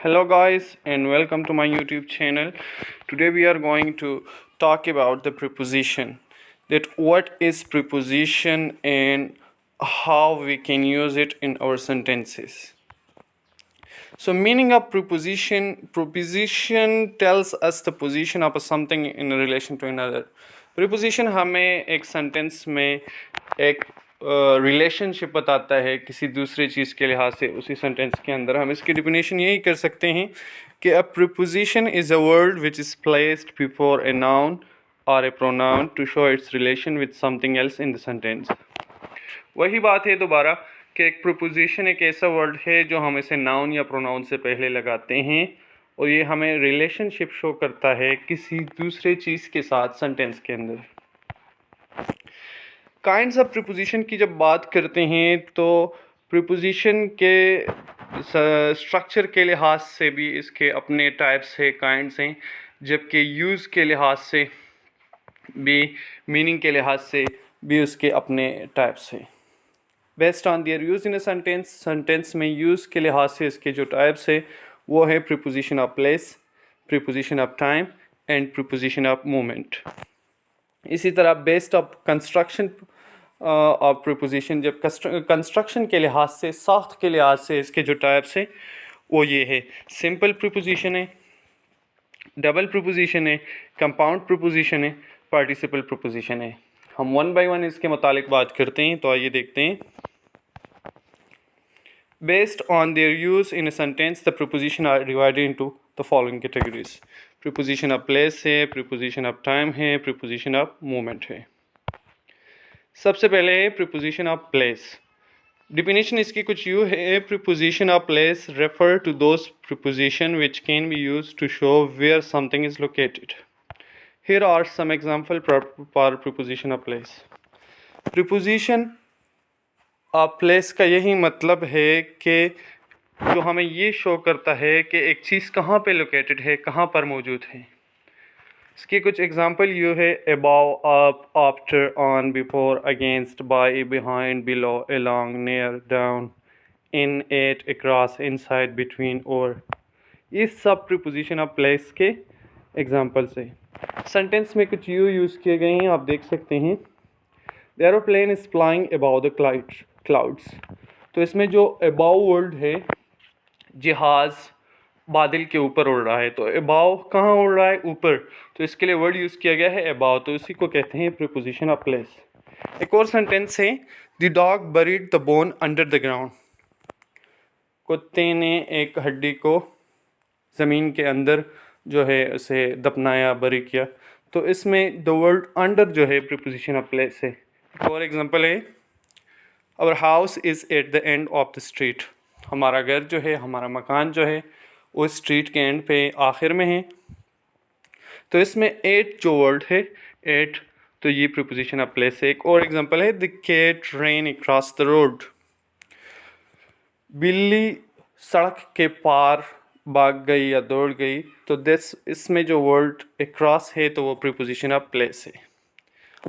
Hello, guys, and welcome to my YouTube channel. Today, we are going to talk about the preposition. That what is preposition and how we can use it in our sentences. So, meaning of preposition tells us the position of something in relation to another. Preposition हमें एक sentence में एक relationship बताता है किसी दूसरे चीज़ के लिहाज से उसी सेंटेंस के अंदर हम इसकी डिफिनेशन यही कर सकते हैं कि a preposition is a word which is placed before a noun और a pronoun to show its relation with something else in the sentence. वही बात है दोबारा कि एक प्रीपोजिशन एक ऐसा वर्ड है जो हम इसे नाउन या प्रोनाउन से पहले लगाते हैं और ये हमें रिलेशनशिप शो करता है किसी दूसरे चीज़ के साथ सेंटेंस के अंदर। काइंड्स ऑफ प्रीपोजिशन की जब बात करते हैं तो प्रीपोजिशन के स्ट्रक्चर के लिहाज से भी इसके अपने टाइप्स है, काइंड्स हैं, जबकि यूज़ के लिहाज से भी, मीनिंग के लिहाज से भी उसके अपने टाइप्स हैं। Based on their use in a sentence में यूज़ के लिहाज से इसके जो टाइप्स है वो है preposition of place, preposition of time and preposition of moment. इसी तरह based of construction of preposition, जब कंस्ट्रक्शन के लिहाज से, साख्त के लिहाज से इसके जो टाइप्स हैं वो ये है, सिंपल प्रीपोजिशन है, डबल प्रीपोजिशन है, कंपाउंड प्रीपोजिशन है, पार्टिसिपल प्रीपोजिशन है। हम वन बाय वन इसके मुतालिक बात करते हैं, तो आइए देखते हैं। Based on their use in a sentence the preposition are divided into the following categories. Preposition of place है, प्रीपोजिशन ऑफ टाइम है, प्रीपोजिशन ऑफ मोमेंट है। सबसे पहले है प्रीपोजिशन ऑफ प्लेस। डिफिनेशन इसकी कुछ यूँ है, preposition of place refer to those preposition which can be used to show where something is located. Here are some example for preposition of place. Preposition of place का यही मतलब है कि जो हमें ये शो करता है कि एक चीज़ कहाँ पे लोकेटेड है, कहाँ पर मौजूद है। इसके कुछ एग्जांपल ये है, above, up, after, on, before, against, by, behind, below, along, near, down, in, at, across, inside, between, और। ये सब प्रीपोजिशन ऑफ प्लेस के एग्जांपल्स है। सेंटेंस में कुछ यूज़ किए गए हैं, आप देख सकते हैं। The aeroplane is flying above the clouds. तो इसमें जो अबाव वर्ड है, जहाज़ बादल के ऊपर उड़ रहा है, तो अबाव कहाँ उड़ रहा है? ऊपर, तो इसके लिए वर्ड यूज़ किया गया है अबाव, तो इसी को कहते हैं प्रीपोजिशन ऑफ प्लेस। एक और सेंटेंस है, the dog buried the bone under the ground. कुत्ते ने एक हड्डी को ज़मीन के अंदर जो है उसे दफनाया, बरी किया, तो इसमें द वर्ड अंडर जो है प्रीपोजिशन ऑफ प्लेस है। एक और एग्जांपल है, our house is at the end of the street. हमारा घर जो है, हमारा मकान जो है वो स्ट्रीट के एंड पे, आखिर में है। तो इसमें एट जो वर्ड है, एट, तो ये प्रीपोजिशन ऑफ प्लेस है। एक और एग्जांपल है, the cat ran across the road. बिल्ली सड़क के पार भाग गई या दौड़ गई, तो दिस, इसमें जो वर्ड अक्रॉस है तो वो प्रीपोजिशन ऑफ प्लेस है।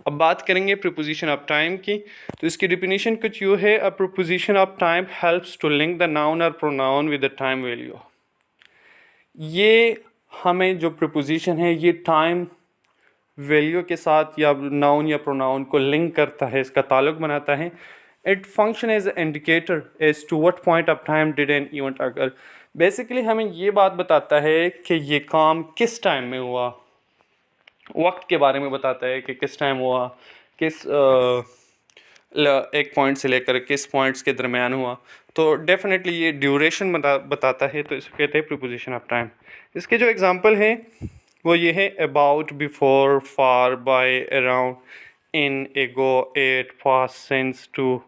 अब बात करेंगे प्रीपोजिशन ऑफ टाइम की, तो इसकी डिफिनीशन कुछ यूँ है, a preposition of time helps to link the noun और pronoun with the time value. ये हमें जो प्रीपोजिशन है ये टाइम वैल्यू के साथ या नाउन या प्रोनाउन को लिंक करता है, इसका ताल्लुक बनाता है। It function as indicator as to what point of time did an event occur. Basically हमें ये बात बताता है कि ये काम किस टाइम में हुआ, वक्त के बारे में बताता है कि किस टाइम हुआ, किस एक पॉइंट से लेकर किस पॉइंट्स के दरमियान हुआ, तो डेफिनेटली ये ड्यूरेशन बताता है, तो इसको कहते हैं प्रीपोजिशन ऑफ टाइम। इसके जो एग्जांपल हैं वो ये है, about, before, for, by, around, in, ago, at, past, since, to,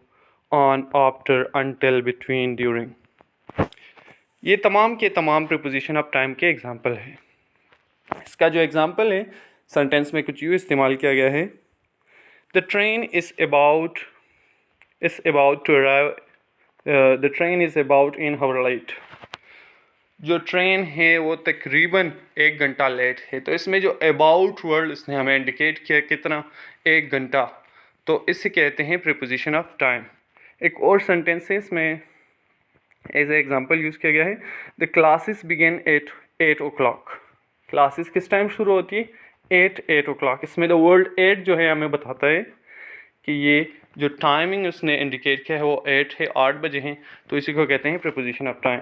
on, after, until, between, during. ये तमाम के तमाम प्रीपोजिशन ऑफ टाइम के एग्जांपल हैं। इसका जो एग्जांपल है, सेंटेंस में कुछ यूँ इस्तेमाल किया गया है, the train is about to arrive, the train is about in hour late. जो ट्रेन है वो तकरीबन 1 घंटा लेट है, तो इसमें जो अबाउट वर्ड इसने हमें इंडिकेट किया कितना, 1 घंटा, तो इसे कहते हैं प्रीपोजिशन ऑफ टाइम। एक और सेंटेंस है इसमें, एज ए एग्जाम्पल यूज़ किया गया है, the classes begin at 8 o'clock। Classes किस टाइम शुरू होती है? 8 o'clock। इसमें द वर्ड 8 जो है हमें बताता है कि ये जो टाइमिंग उसने इंडिकेट किया है वो 8 है, 8 बजे हैं, तो इसी को कहते हैं प्रीपोजिशन ऑफ टाइम।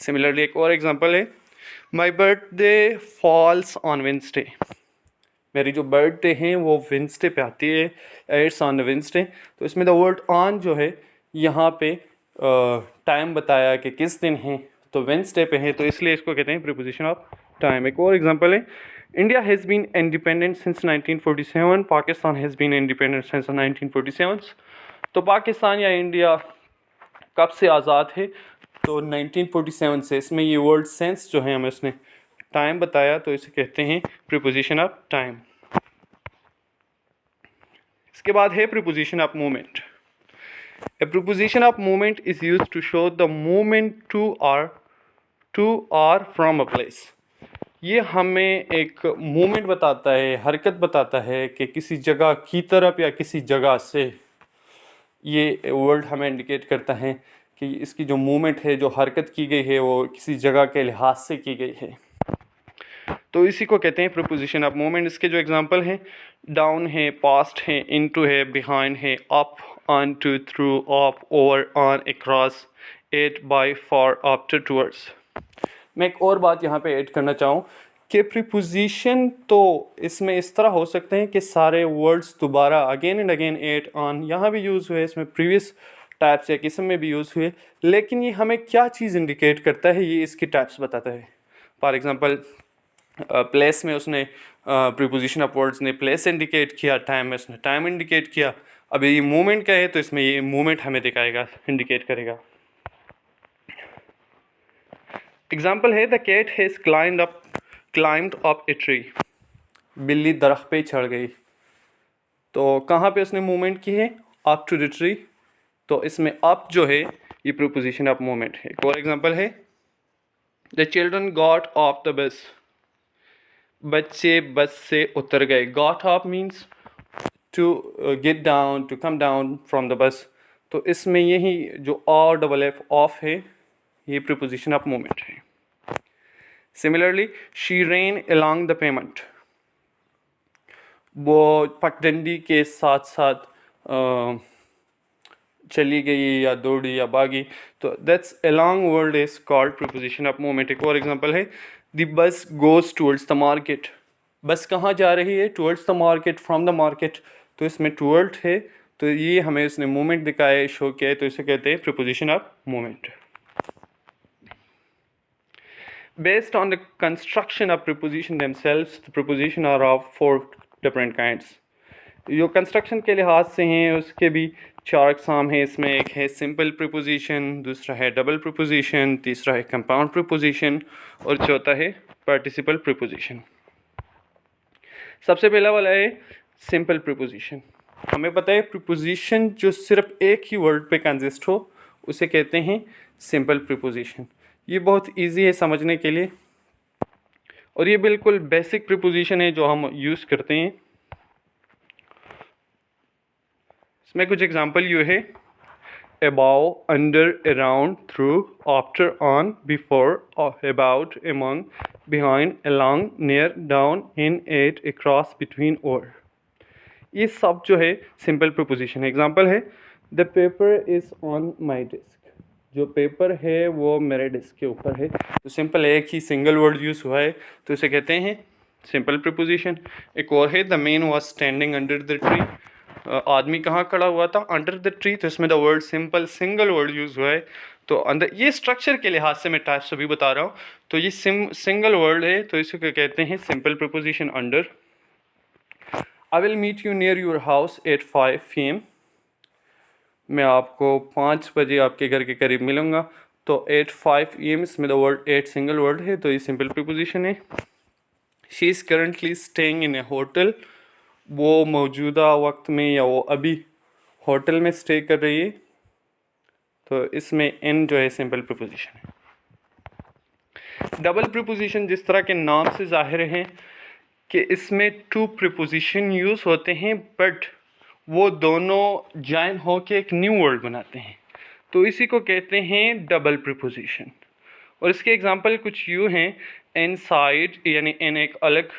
सिमिलरली एक और एग्जांपल है, my birthday falls on Wednesday. मेरी जो बर्थडे है वो वेंसडे पे आती है, इट्स ऑन वेंसडे। तो इसमें द वर्ड ऑन जो है यहाँ पे टाइम बताया कि किस दिन है, तो वेंसडे पे है, तो इसलिए इसको कहते हैं प्रीपोजिशन ऑफ टाइम। एक और एग्जांपल है, India has been independent since 1947, Pakistan has been independent since 1947। तो पाकिस्तान या इंडिया कब से आज़ाद है? तो 1947 से। इसमें ये वर्ड सेंस जो है हमें उसने टाइम बताया, तो इसे कहते हैं प्रीपोजिशन ऑफ टाइम। इसके बाद है preposition of movement. A preposition of movement is used to show the movement to or from a place। ये हमें एक मूवमेंट बताता है, हरकत बताता है कि किसी जगह की तरफ या किसी जगह से। ये वर्ड हमें इंडिकेट करता है कि इसकी जो मूवमेंट है, जो हरकत की गई है, वो किसी जगह के लिहाज से की गई है, तो इसी को कहते हैं प्रीपोजिशन ऑफ मूवमेंट। इसके जो एग्जांपल हैं, डाउन है, पास्ट है, इनटू है, बिहाइंड है, up, on to, through, off, over, on, across, at, by, for, after, towards. मैं एक और बात यहाँ पे ऐड करना चाहूँ कि प्रीपोजिशन तो इसमें इस तरह हो सकते हैं कि सारे वर्ड्स दोबारा again and again, at, on यहाँ भी यूज़ हुए, इसमें प्रीवियस टाइप्स या किस्म में भी यूज़ हुए, लेकिन ये हमें क्या चीज़ इंडिकेट करता है, ये इसकी टाइप्स बताता है। फॉर एग्ज़ाम्पल प्लेस में उसने प्रीपोजिशन ऑफ वर्ड्स ने प्लेस इंडिकेट किया, टाइम में उसने टाइम इंडिकेट किया। अब ये मूवमेंट का है तो इसमें ये मूवमेंट हमें दिखाएगा, इंडिकेट करेगा। एग्जाम्पल है, the cat has climbed up a tree. बिल्ली दरख्त पे चढ़ गई, तो कहाँ पे उसने मूवमेंट की है? Up to the tree. तो इसमें अप जो है ये प्रीपोजिशन ऑफ मूवमेंट है। एक और एग्जाम्पल है, the children got off the bus. बच्चे बस से उतर गए। Got off means to get down, to come down from the bus. तो इसमें यही जो और डबल एफ ऑफ है, ये प्रीपोजिशन ऑफ मूवमेंट है। Similarly, she rain along the payment. वो पगडंडी के साथ साथ चली गई या दौड़ी या भागी, तो that's along word is called preposition of movement. एक और एग्जांपल है, the bus goes towards the market. बस कहाँ जा रही है? Towards the market, from the market. तो इसमें टूवर्ड है, तो ये हमें इसने मूवमेंट दिखाया, शो किया है, तो इसे कहते हैं preposition of movement. Based on the construction of preposition themselves, the preposition are of 4 different kinds। जो कंस्ट्रक्शन के लिहाज से हैं उसके भी 4 अक़साम हैं। इसमें एक है सिंपल प्रीपोजिशन, दूसरा है डबल प्रीपोजिशन, तीसरा है कंपाउंड प्रीपोजिशन और चौथा है पार्टिसिपल प्रीपोजिशन। सबसे पहला वाला है सिंपल प्रीपोजिशन। हमें पता है प्रीपोजिशन जो सिर्फ एक ही वर्ड पे कंसिस्ट हो उसे कहते हैं सिंपल प्रीपोजिशन। ये बहुत इजी है समझने के लिए और ये बिल्कुल बेसिक प्रीपोजिशन है जो हम यूज़ करते हैं। इसमें कुछ एग्जांपल ये है, above, under, around, through, after, on, before, about, among, behind, along, near, down, in, at, across, between, over. ये सब जो है सिंपल प्रीपोजिशन है। एग्जांपल है, the paper is on my desk. जो पेपर है वो मेरे डेस्क के ऊपर है। तो सिंपल एक ही सिंगल वर्ड यूज़ हुआ है तो इसे कहते हैं सिंपल प्रीपोजिशन। एक और है, the man was standing under the tree. आदमी कहाँ खड़ा हुआ था? Under the tree. तो इसमें the word simple single word use हुआ है। तो अंदर ये स्ट्रक्चर के लिहाज से मैं टाइप्स अभी बता रहा हूँ। तो ये सिंगल वर्ड है तो इसे कहते हैं simple preposition under. I will meet you near your house at 5 PM। मैं आपको 5 बजे आपके घर के करीब मिलूँगा। तो 8 5 AM इसमें द वर्ड 8 सिंगल वर्ड है तो ये सिंपल प्रीपोजिशन है। She is currently staying in A hotel. वो मौजूदा वक्त में या वो अभी होटल में स्टे कर रही है तो इसमें इन जो है सिंपल प्रीपोजिशन है। डबल प्रीपोजिशन जिस तरह के नाम से ज़ाहिर है कि इसमें 2 प्रीपोजिशन यूज़ होते हैं बट वो दोनों जॉइन हो के एक न्यू वर्ड बनाते हैं। तो इसी को कहते हैं डबल प्रीपोजिशन। और इसके एग्जांपल कुछ यूँ हैं, इन साइड, यानी इन एक अलग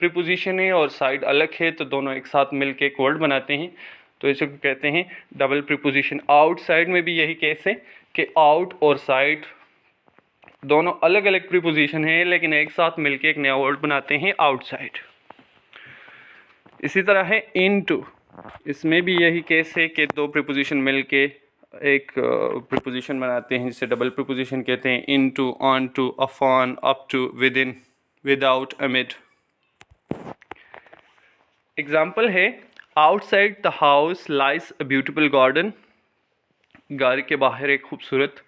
प्रीपोजिशन है और साइड अलग है, तो दोनों एक साथ मिलके एक वर्ड बनाते हैं, तो इसे कहते हैं डबल प्रीपोजिशन। आउटसाइड में भी यही केस है कि आउट और साइड दोनों अलग अलग प्रीपोजिशन है, लेकिन एक साथ मिलके एक नया वर्ड बनाते हैं आउटसाइड। इसी तरह है इनटू, इसमें भी यही केस है कि दो प्रीपोजिशन मिलके एक प्रीपोजिशन बनाते हैं, जिसे डबल प्रीपोजिशन कहते हैं। Into, on to, upon, up to, within, without, amid. Example है, outside the house lies a beautiful garden, घर के बाहर एक खूबसूरत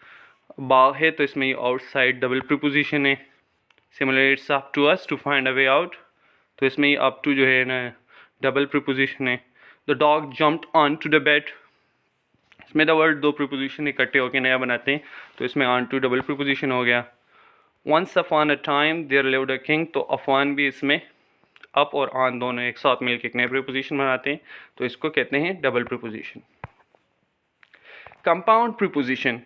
बाग है, तो इसमें आउटसाइड डबल प्रीपोजिशन है। Similarly it's up to us to find a way out, तो इसमें ये अप टू जो है ना डबल प्रीपोजिशन है। The dog jumped on to the bed, इसमें द वर्ड दो प्रीपोजिशन इकट्ठे होकर नया बनाते हैं, तो इसमें ऑन टू डबल प्रीपोजिशन हो गया। Once upon a time there lived a king, तो अपॉन भी इसमें अप और ऑन दोनों एक साथ मिलकर एक नया प्रीपोजिशन बनाते हैं, तो इसको कहते हैं double preposition. Compound preposition,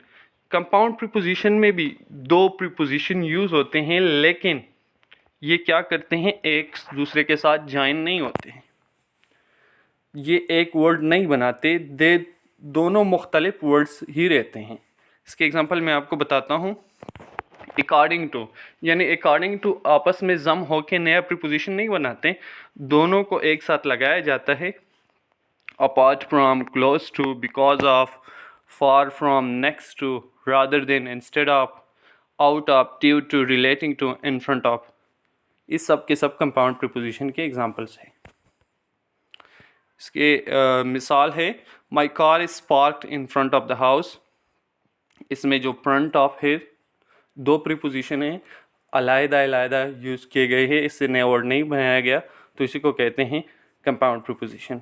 compound preposition में भी दो प्रीपोजिशन यूज़ होते हैं, लेकिन ये क्या करते हैं, एक दूसरे के साथ ज्वाइन नहीं होते हैं, ये एक वर्ड नहीं बनाते, दे दोनों मुख्तलिफ वर्ड्स ही रहते हैं। इसके एग्जांपल मैं आपको बताता हूँ। अकॉर्डिंग टू, यानी अकॉर्डिंग टू आपस में जम होके नया प्रीपोजिशन नहीं बनाते, दोनों को एक साथ लगाया जाता है। Apart from, close to, because of, far from, next to, rather than, instead of, out of, due to, relating to, in front of. इस सब के सब कंपाउंड प्रीपोजिशन के एग्जांपल्स हैं। इसके मिसाल है, my car is parked in front of the house, इसमें जो फ्रंट ऑफ है दो प्रीपोजिशन है, अलग-अलग यूज़ किए गए हैं, इससे नया वर्ड नहीं बनाया गया, तो इसी को कहते हैं compound preposition.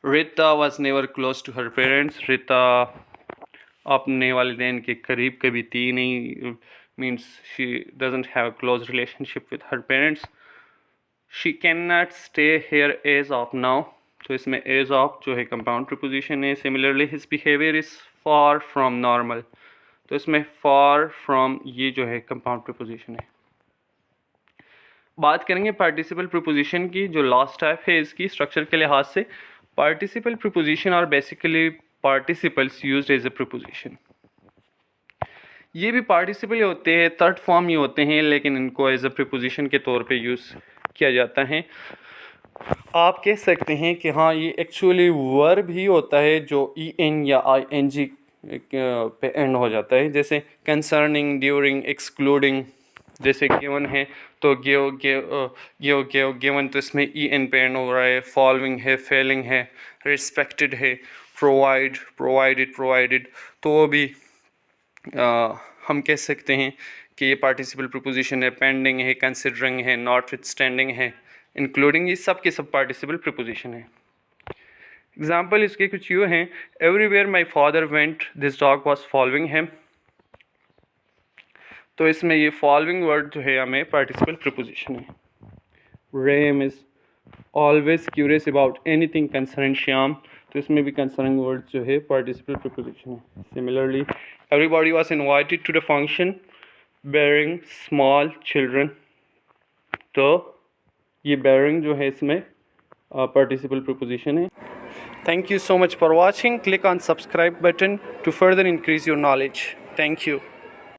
Rita was never close to her parents, Rita अपने वालिदैन के करीब कभी थी नहीं, means she doesn't have a close relationship with her parents. She can not stay here as of now, तो इसमें एज ऑफ जो है कंपाउंड प्रीपोजिशन है। Similarly his behaviour is far from normal, तो इसमें फार फ्रॉम ये जो है कंपाउंड प्रीपोजिशन है। बात करेंगे पार्टिसिपल प्रीपोजिशन की, जो लास्ट टाइप है इसकी स्ट्रक्चर के लिहाज से। Participle preposition are basically participles used as a preposition. ये भी पार्टिसिपल होते हैं, थर्ड फॉर्म ही होते हैं, लेकिन इनको एज ए प्रीपोजिशन के तौर पे यूज़ किया जाता है। आप कह सकते हैं कि हाँ ये एक्चुअली वर्ब ही होता है जो en या ing पे एंड हो जाता है, जैसे कंसर्निंग, ड्यूरिंग, एक्सक्लूडिंग। जैसे गिवन है तो गिवन, तो इसमें en पे एंड हो रहा है। फॉलोइंग है, फेलिंग है, रिस्पेक्टेड है, प्रोवाइड, प्रोवाइडेड, तो वो भी हम कह सकते हैं कि ये पार्टिसिपल प्रीपोजिशन है। पेंडिंग है, कंसिडरिंग है, नॉटविथस्टैंडिंग है, इंक्लूडिंग, ये सब के सब पार्टिसिपल प्रीपोजिशन है। एग्जाम्पल इसके कुछ यूँ हैं, everywhere my father went this dog was following him, तो इसमें ये फॉलोइंग वर्ड जो है हमें पार्टिसिपल प्रीपोजिशन है। Ram is always curious about anything concern Shyam, तो इसमें भी कंसर्निंग वर्ड जो है पार्टिसिपल प्रीपोजिशन है। Similarly everybody was invited to the function bearing small children, तो ये बेयरिंग जो है इसमें पार्टिसिपल प्रीपोजिशन है। Thank you so much for watching. Click on subscribe button to further increase your knowledge. Thank you.